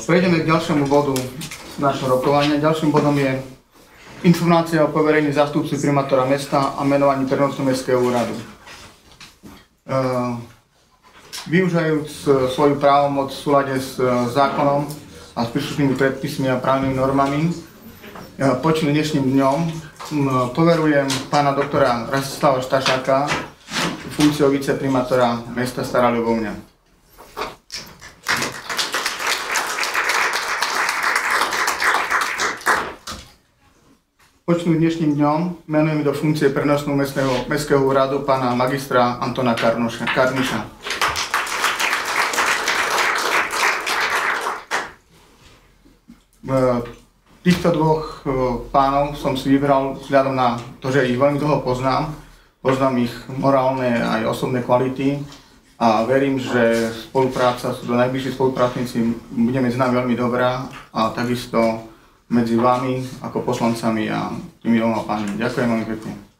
Prejdeme k ďalšiemu bodu našho rokovania. Ďalším bodom je informácia o poverení zástupcu primátora mesta a menovaní prenosného mestského úradu. Využijúc svoju právomoc v súlade s zákonom a s príslušnými predpismi a právnymi normami, počným dnešným dňom poverujem pána doktora Rastislava Štašáka funkciou viceprimátora mesta Stará Ľubovňa. Počným dnešným dňom menujem do funkcie prenosného mestského úradu pána magistra Antona Karniša. Týchto dvoch pánov som si vybral vzhľadom na to, že ich veľmi dlho poznám. Poznám ich morálne aj osobné kvality a verím, že spolupráca, do najbližších spolupracníci bude medzi nami veľmi dobrá a takisto medzi vami ako poslancami a tými dvoma pánmi. Ďakujem veľmi pekne.